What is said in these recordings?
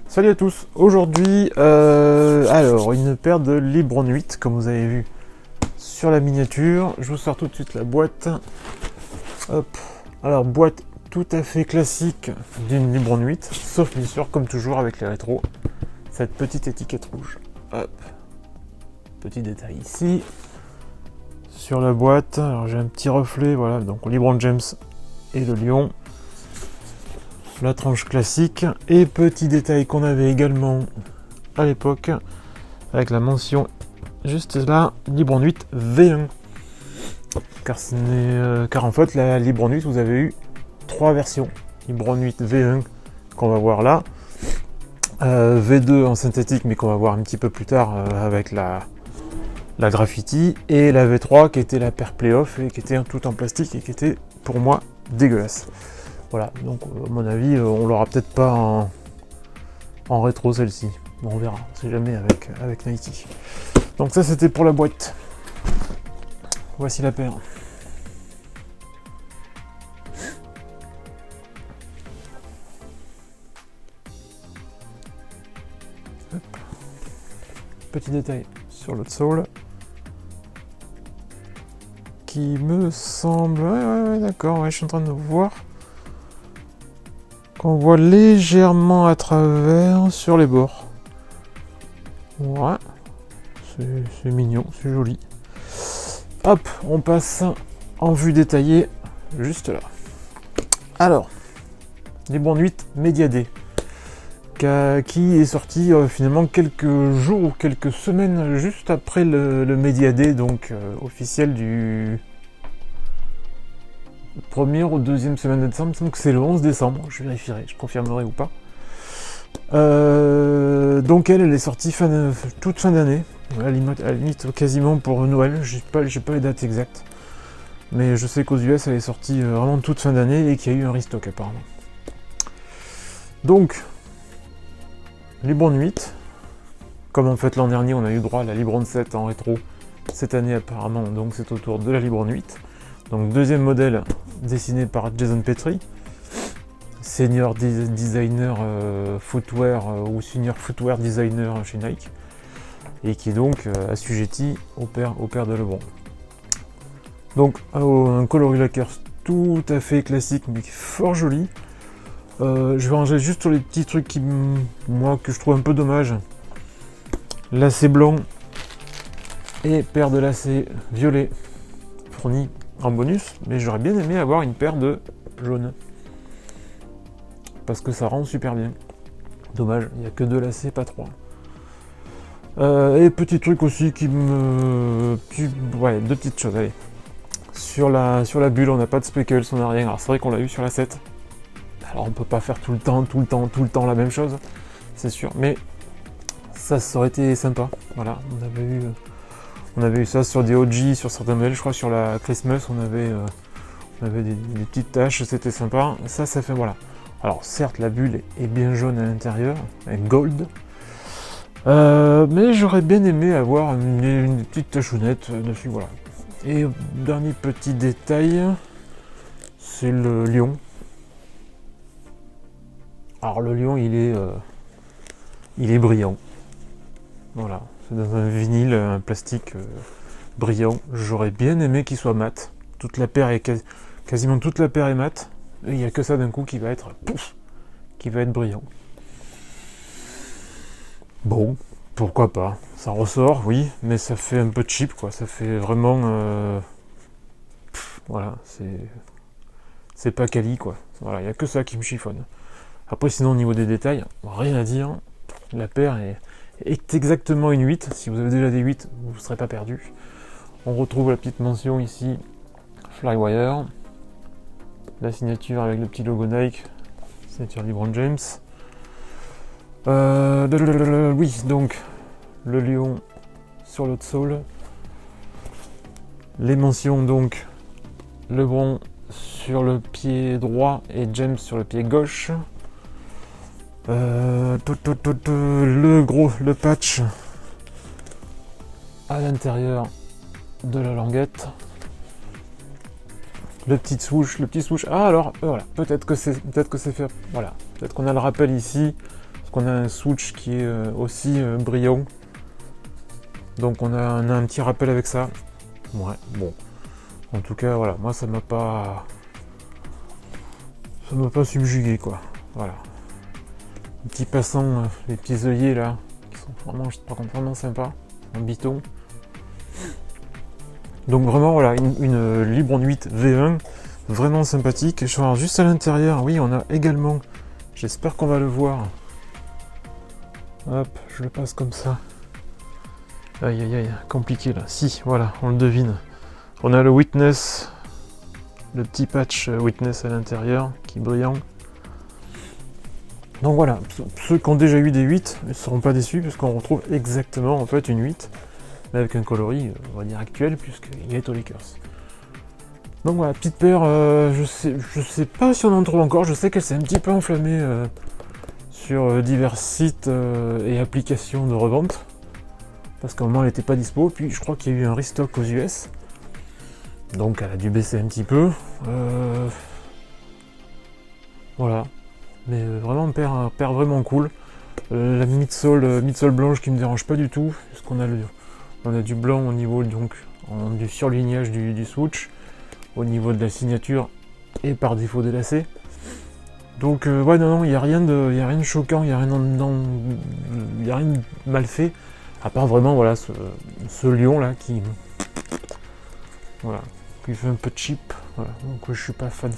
Salut à tous, aujourd'hui, alors une paire de LeBron 8, comme vous avez vu sur la miniature. Je vous sors tout de suite la boîte. Hop. Alors, boîte tout à fait classique d'une LeBron 8, sauf bien sûr, comme toujours avec les rétros, cette petite étiquette rouge. Hop. Petit détail ici. Sur la boîte, alors j'ai un petit reflet, voilà, donc LeBron James et le lion. La tranche classique, et petit détail qu'on avait également à l'époque avec la mention juste là, LeBron 8 V1, car en fait la LeBron 8 vous avez eu 3 versions, LeBron 8 V1 qu'on va voir là, V2 en synthétique mais qu'on va voir un petit peu plus tard avec la graffiti, et la V3 qui était la paire playoff et qui était tout en plastique et qui était pour moi dégueulasse. Voilà, donc à mon avis, on l'aura peut-être pas en rétro celle-ci. Bon, on verra, on sait jamais avec Nike. Donc ça c'était pour la boîte. Voici la paire. Hop. Petit détail sur l'autre sole. Qui me semble... Ouais, d'accord, ouais, je suis en train de voir. On voit légèrement à travers sur les bords. Ouais, c'est mignon, c'est joli. Hop, on passe en vue détaillée, juste là. Alors, LeBron 8 Media Day, qui est sorti finalement quelques jours ou quelques semaines juste après le Media Day, donc officiel du... première ou deuxième semaine de décembre, donc c'est le 11 décembre, je vérifierai, je confirmerai ou pas. Donc elle est sortie toute fin d'année, à la limite quasiment pour Noël, j'ai pas les dates exactes. Mais je sais qu'aux US elle est sortie vraiment toute fin d'année et qu'il y a eu un restock apparemment. Donc, LeBron 8, comme en fait l'an dernier on a eu droit à la LeBron 7 en rétro, cette année apparemment, donc c'est autour de la LeBron 8. Donc deuxième modèle dessiné par Jason Petrie, senior designer footwear ou senior footwear designer chez Nike, et qui est donc assujetti au père de LeBron. Donc un coloris lacquer tout à fait classique mais fort joli. Je vais ranger juste sur les petits trucs que je trouve un peu dommage. Lacet blanc et paire de lacets violets fournis en bonus, mais j'aurais bien aimé avoir une paire de jaune parce que ça rend super bien. Dommage, il n'y a que 2 lacets, pas 3. Et petit truc aussi qui me... Ouais, 2 petites choses, allez. Sur la bulle, on n'a pas de speckles, on n'a rien. Alors c'est vrai qu'on l'a eu sur la 7. Alors on peut pas faire tout le temps la même chose, c'est sûr, mais ça aurait été sympa. Voilà, on avait eu ça sur des OG, sur certains modèles, je crois sur la Christmas, on avait des petites taches, c'était sympa. Ça fait, voilà. Alors certes, la bulle est bien jaune à l'intérieur, avec gold, mais j'aurais bien aimé avoir une petite tachounette dessus, voilà. Et dernier petit détail, c'est le lion. Alors le lion, il est brillant. Voilà, c'est dans un vinyle, un plastique brillant. J'aurais bien aimé qu'il soit mat. Toute la paire est quasiment toute la paire est mat. Et il n'y a que ça d'un coup qui va être brillant. Bon, pourquoi pas. Ça ressort, oui, mais ça fait un peu cheap, quoi. Ça fait vraiment... voilà, c'est pas quali, quoi. Voilà, il n'y a que ça qui me chiffonne. Après, sinon, au niveau des détails, rien à dire. La paire est exactement une 8. Si vous avez déjà des 8, vous ne serez pas perdu. On retrouve la petite mention ici, Flywire. La signature avec le petit logo Nike, signature LeBron James. Oui, donc, le lion sur l'autre sole. Les mentions, donc, LeBron sur le pied droit et James sur le pied gauche. Le patch à l'intérieur de la languette. le petit swoosh. Ah alors, voilà, peut-être que c'est fait, voilà, peut-être qu'on a le rappel ici, parce qu'on a un swoosh qui est aussi brillant. Donc on a un petit rappel avec ça. Ouais, bon. En tout cas, voilà, moi ça m'a pas subjugué, quoi. Voilà. Les petits passants, les petits œillets là, qui sont vraiment, par contre, vraiment sympas, en biton. Donc vraiment, voilà, une Libron 8 V1, vraiment sympathique. Je vais voir juste à l'intérieur, oui, on a également, j'espère qu'on va le voir. Hop, je le passe comme ça. Aïe aïe aïe, compliqué là. Si, voilà, on le devine. On a le Witness, le petit patch Witness à l'intérieur, qui est brillant. Donc voilà, ceux qui ont déjà eu des 8 ne seront pas déçus, puisqu'on retrouve exactement en fait une 8, mais avec un coloris, on va dire actuel, puisqu'il est aux Lakers. Donc voilà, petite paire, je sais pas si on en trouve encore, je sais qu'elle s'est un petit peu enflammée sur divers sites et applications de revente, parce qu'à un moment elle n'était pas dispo, puis je crois qu'il y a eu un restock aux US, donc elle a dû baisser un petit peu. Voilà, mais vraiment paire vraiment cool. La midsole blanche qui me dérange pas du tout, puisqu'on a on a du blanc au niveau donc du surlignage du swoosh, au niveau de la signature et par défaut des lacets. Donc ouais, non, il n'y a rien de choquant, il n'y a rien de mal fait, à part vraiment voilà ce lion là qui fait un peu cheap, voilà. Donc je suis pas fan.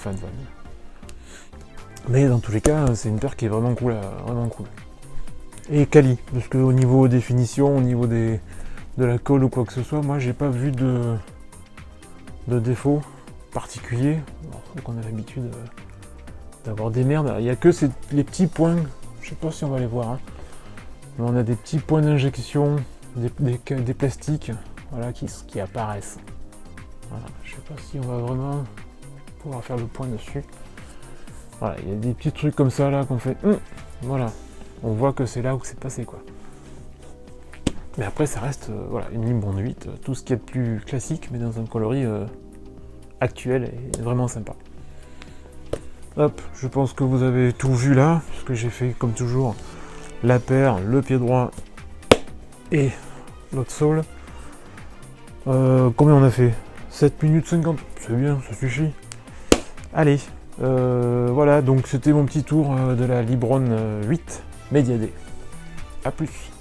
Mais dans tous les cas, c'est une paire qui est vraiment cool, Et quali, parce qu'au niveau définition, au niveau de la colle ou quoi que ce soit, moi j'ai pas vu de défaut particulier. Donc on a l'habitude d'avoir des merdes. Il n'y a que les petits points, je sais pas si on va les voir, hein. Mais on a des petits points d'injection, des plastiques, voilà, qui apparaissent. Voilà, je sais pas si on va vraiment pouvoir faire le point dessus. Voilà, il y a des petits trucs comme ça là qu'on fait. Voilà, on voit que c'est là où c'est passé, quoi. Mais après, ça reste voilà, une Libron 8, tout ce qui est de plus classique, mais dans un coloris actuel et vraiment sympa. Hop, je pense que vous avez tout vu là, puisque j'ai fait comme toujours la paire, le pied droit et l'autre sole. Combien on a fait 7 minutes 50, c'est bien, ça suffit. Allez, voilà, donc c'était mon petit tour de la Libron 8 Media Day. A plus.